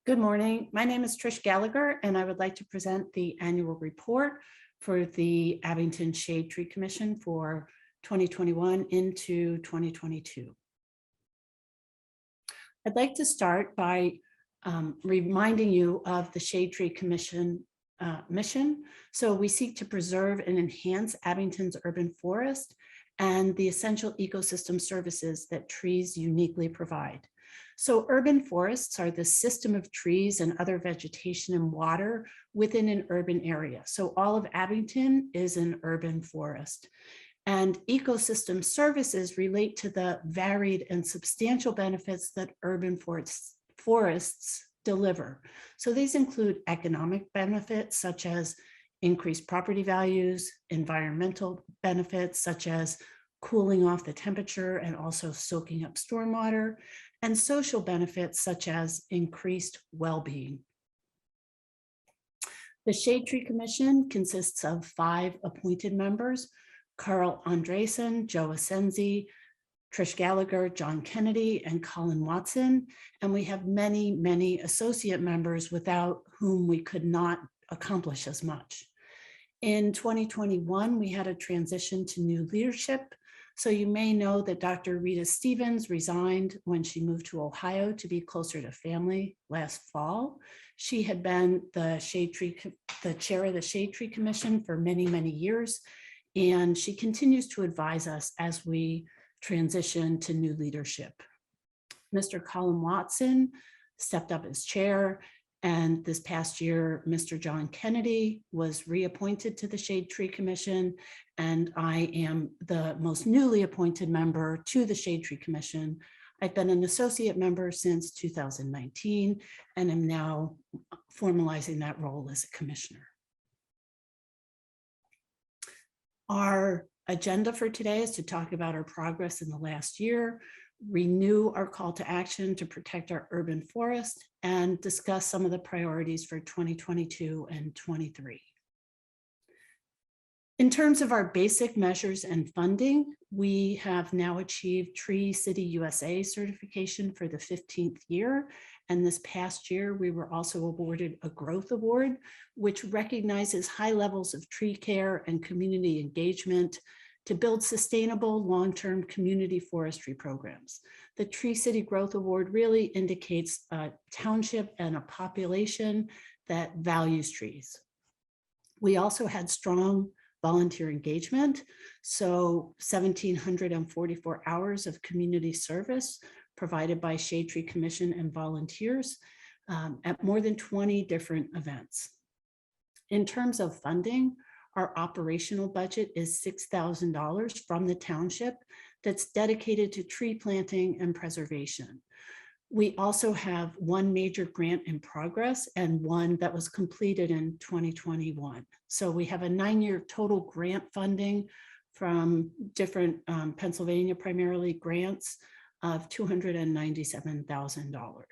Good morning. My name is Trish Gallagher, and I would like to present the annual report for the Abington Shade Tree Commission for 2021 into 2022. I'd like to start by reminding you of the Shade Tree Commission mission. So we seek to preserve and enhance Abington's urban forest and the essential ecosystem services that trees uniquely provide. So urban forests are the system of trees and other vegetation and water within an urban area. So all of Abington is an urban forest. And ecosystem services relate to the varied and substantial benefits that urban forests deliver. So these include economic benefits such as increased property values, environmental benefits such as cooling off the temperature and also soaking up stormwater, and social benefits such as increased well-being. The Shade Tree Commission consists of 5 appointed members: Carl Andresen, Joe Asenzi, Trish Gallagher, John Kennedy, and Colin Watson. And we have many, many associate members without whom we could not accomplish as much. In 2021, we had a transition to new leadership. So you may know that Dr. Rita Stevens resigned when she moved to Ohio to be closer to family last fall. She had been the chair of the Shade Tree Commission for many, many years. And she continues to advise us as we transition to new leadership. Mr. Colin Watson stepped up as chair, and this past year, Mr. John Kennedy was reappointed to the Shade Tree Commission, and I am the most newly appointed member to the Shade Tree Commission. I've been an associate member since 2019, and am now formalizing that role as a commissioner. Our agenda for today is to talk about our progress in the last year, renew our call to action to protect our urban forest, and discuss some of the priorities for 2022 and 23. In terms of our basic measures and funding, we have now achieved Tree City USA certification for the 15th year. And this past year, we were also awarded a Growth Award, which recognizes high levels of tree care and community engagement to build sustainable long-term community forestry programs. The Tree City Growth Award really indicates a township and a population that values trees. We also had strong volunteer engagement, so 1,744 hours of community service provided by Shade Tree Commission and volunteers at more than 20 different events. In terms of funding, our operational budget is $6,000 from the township that's dedicated to tree planting and preservation. We also have one major grant in progress and one that was completed in 2021. So we have a 9-year total grant funding from different Pennsylvania primarily grants of $297,000.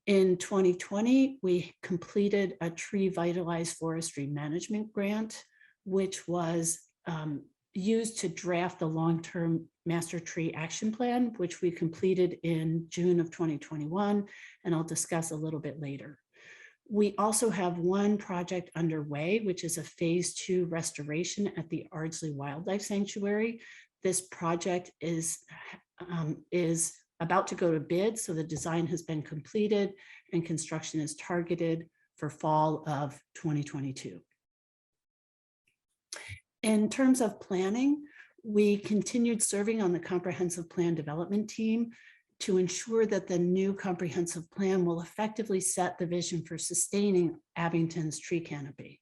In 2020, we completed a Tree Vitalized Forestry Management Grant, which was used to draft the long-term Master Tree Action Plan, which we completed in June of 2021, and I'll discuss a little bit later. We also have one project underway, which is a phase 2 restoration at the Ardsley Wildlife Sanctuary. This project is about to go to bid, so the design has been completed and construction is targeted for fall of 2022. In terms of planning, we continued serving on the comprehensive plan development team to ensure that the new comprehensive plan will effectively set the vision for sustaining Abington's tree canopy.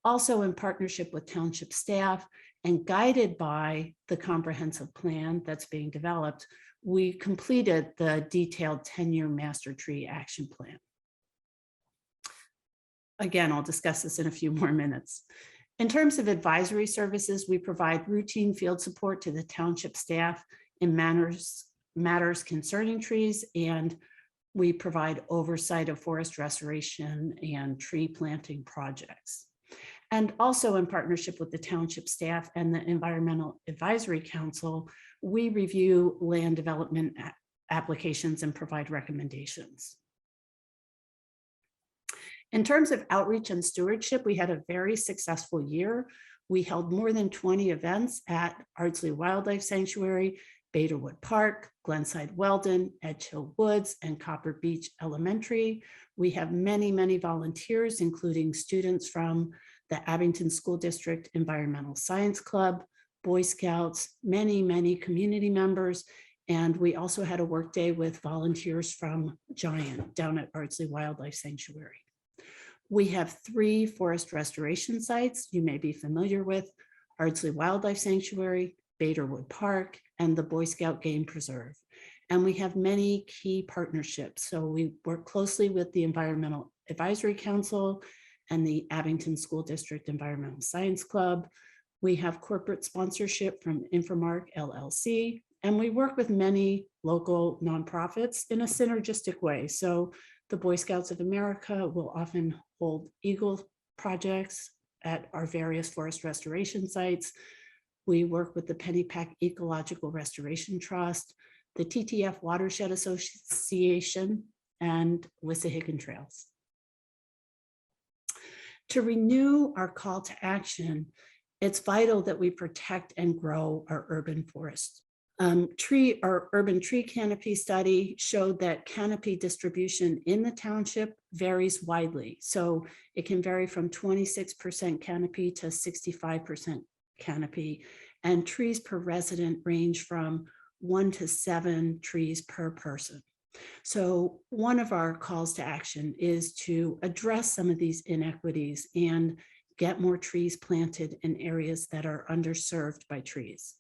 Also in partnership with township staff and guided by the comprehensive plan that's being developed, we completed the detailed 10-year Master Tree Action Plan. Again, I'll discuss this in a few more minutes. In terms of advisory services, we provide routine field support to the township staff in matters concerning trees, and we provide oversight of forest restoration and tree planting projects. And also in partnership with the township staff and the Environmental Advisory Council, we review land development applications and provide recommendations. In terms of outreach and stewardship, we had a very successful year. We held more than 20 events at Ardsley Wildlife Sanctuary, Baderwood Park, Glenside Weldon, Edge Hill Woods, and Copper Beach Elementary. We have many, many volunteers, including students from the Abington School District Environmental Science Club, Boy Scouts, many, many community members. And we also had a work day with volunteers from Giant down at Ardsley Wildlife Sanctuary. We have 3 forest restoration sites you may be familiar with: Ardsley Wildlife Sanctuary, Baderwood Park, and the Boy Scout Game Preserve. And we have many key partnerships. So we work closely with the Environmental Advisory Council and the Abington School District Environmental Science Club. We have corporate sponsorship from Infomark LLC, and we work with many local nonprofits in a synergistic way. So the Boy Scouts of America will often hold Eagle projects at our various forest restoration sites. We work with the Pennypack Ecological Restoration Trust, the TTF Watershed Association, and Wissahickon Trails. To renew our call to action, it's vital that we protect and grow our urban forests. Our urban tree canopy study showed that canopy distribution in the township varies widely. So it can vary from 26% canopy to 65% canopy, and trees per resident range from 1 to 7 trees per person. So one of our calls to action is to address some of these inequities and get more trees planted in areas that are underserved by trees.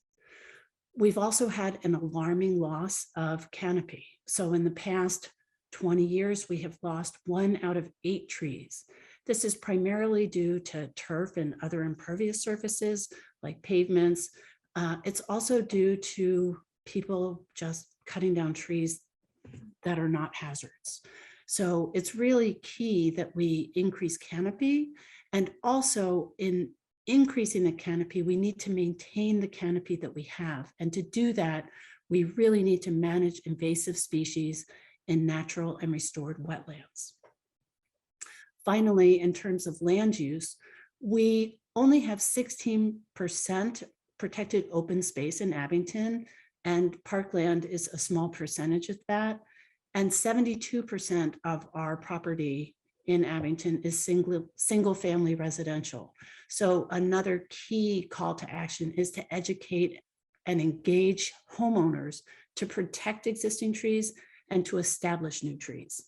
We've also had an alarming loss of canopy. So in the past 20 years, we have lost 1 out of 8 trees. This is primarily due to turf and other impervious surfaces like pavements. It's also due to people just cutting down trees that are not hazards. So it's really key that we increase canopy, and also in increasing the canopy, we need to maintain the canopy that we have. And to do that, we really need to manage invasive species in natural and restored wetlands. Finally, in terms of land use, we only have 16% protected open space in Abington, and parkland is a small percentage of that. And 72% of our property in Abington is single family residential. So another key call to action is to educate and engage homeowners to protect existing trees and to establish new trees.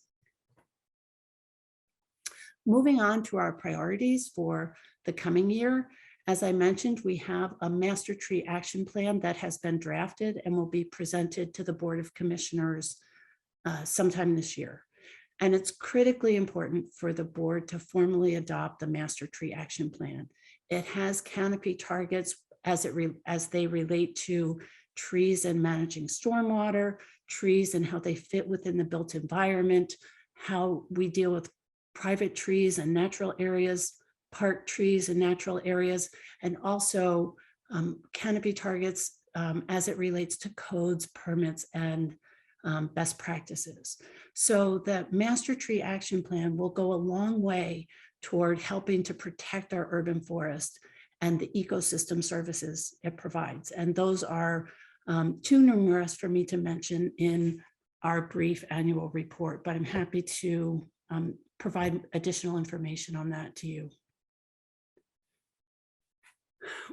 Moving on to our priorities for the coming year. As I mentioned, we have a master tree action plan that has been drafted and will be presented to the Board of Commissioners sometime this year. And it's critically important for the board to formally adopt the master tree action plan. It has canopy targets as they relate to trees and managing stormwater, trees and how they fit within the built environment, how we deal with private trees and natural areas, park trees and natural areas, and also canopy targets as it relates to codes, permits, and best practices. So the Master Tree Action Plan will go a long way toward helping to protect our urban forest and the ecosystem services it provides. And those are too numerous for me to mention in our brief annual report, but I'm happy to provide additional information on that to you.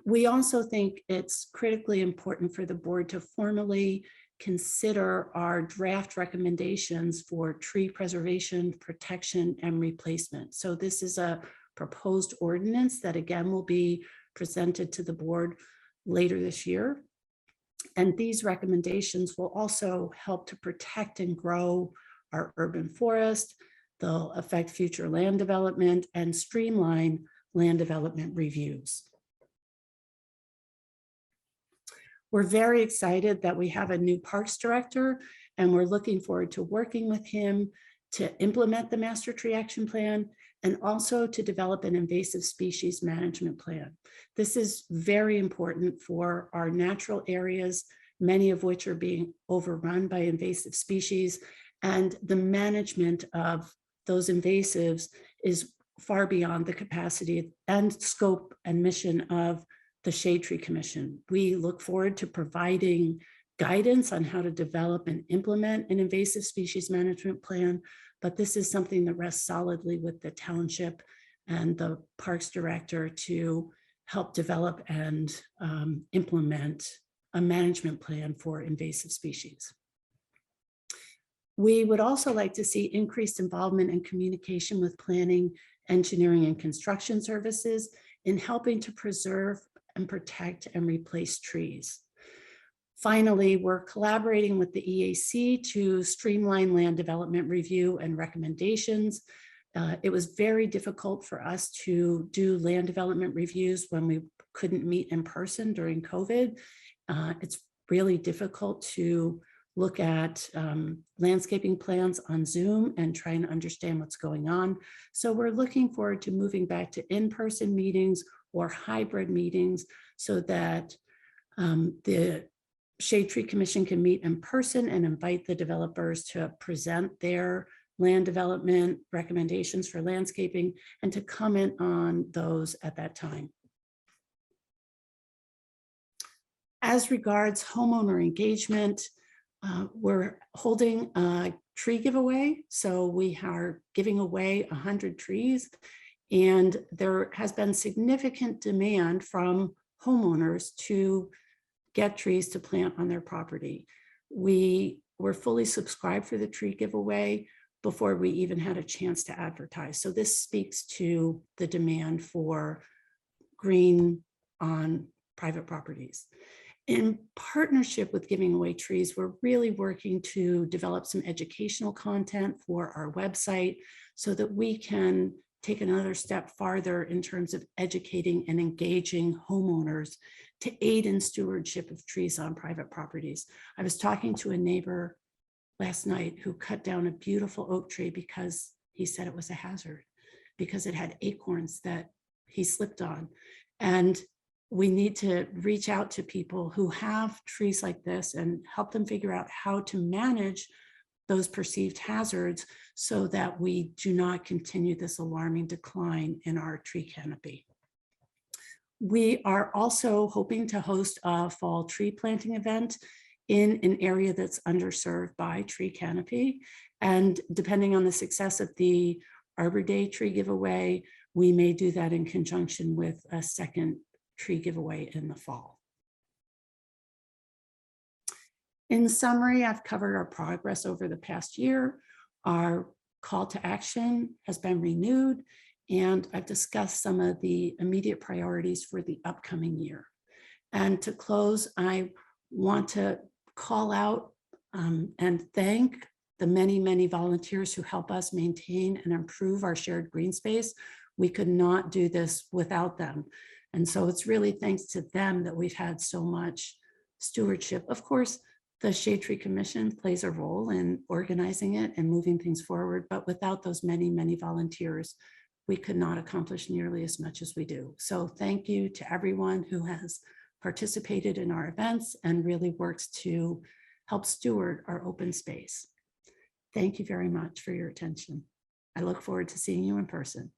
We also think it's critically important for the board to formally consider our draft recommendations for tree preservation, protection, and replacement. So this is a proposed ordinance that again will be presented to the board later this year. And these recommendations will also help to protect and grow our urban forest. They'll affect future land development and streamline land development reviews. We're very excited that we have a new parks director, and we're looking forward to working with him to implement the Master Tree Action Plan and also to develop an invasive species management plan. This is very important for our natural areas, many of which are being overrun by invasive species, and the management of those invasives is far beyond the capacity and scope and mission of the Shade Tree Commission. We look forward to providing guidance on how to develop and implement an invasive species management plan, but this is something that rests solidly with the township and the parks director to help develop and implement a management plan for invasive species. We would also like to see increased involvement and communication with planning, engineering, and construction services in helping to preserve and protect and replace trees. Finally, we're collaborating with the EAC to streamline land development review and recommendations. It was very difficult for us to do land development reviews when we couldn't meet in person during COVID. It's really difficult to look at landscaping plans on Zoom and try and understand what's going on. So we're looking forward to moving back to in-person meetings or hybrid meetings so that the Shade Tree Commission can meet in person and invite the developers to present their land development recommendations for landscaping and to comment on those at that time. As regards homeowner engagement, we're holding a tree giveaway. So we are giving away 100 trees, and there has been significant demand from homeowners to get trees to plant on their property. We were fully subscribed for the tree giveaway before we even had a chance to advertise. So this speaks to the demand for green on private properties. In partnership with giving away trees, we're really working to develop some educational content for our website so that we can take another step farther in terms of educating and engaging homeowners to aid in stewardship of trees on private properties. I was talking to a neighbor last night who cut down a beautiful oak tree because he said it was a hazard, because it had acorns that he slipped on. And we need to reach out to people who have trees like this and help them figure out how to manage those perceived hazards so that we do not continue this alarming decline in our tree canopy. We are also hoping to host a fall tree planting event in an area that's underserved by tree canopy. And depending on the success of the Arbor Day tree giveaway, we may do that in conjunction with a second tree giveaway in the fall. In summary, I've covered our progress over the past year. Our call to action has been renewed, and I've discussed some of the immediate priorities for the upcoming year. And to close, I want to call out and thank the many, many volunteers who help us maintain and improve our shared green space. We could not do this without them. And so it's really thanks to them that we've had so much stewardship. Of course, the Shade Tree Commission plays a role in organizing it and moving things forward, but without those many, many volunteers, we could not accomplish nearly as much as we do. So thank you to everyone who has participated in our events and really works to help steward our open space. Thank you very much for your attention. I look forward to seeing you in person.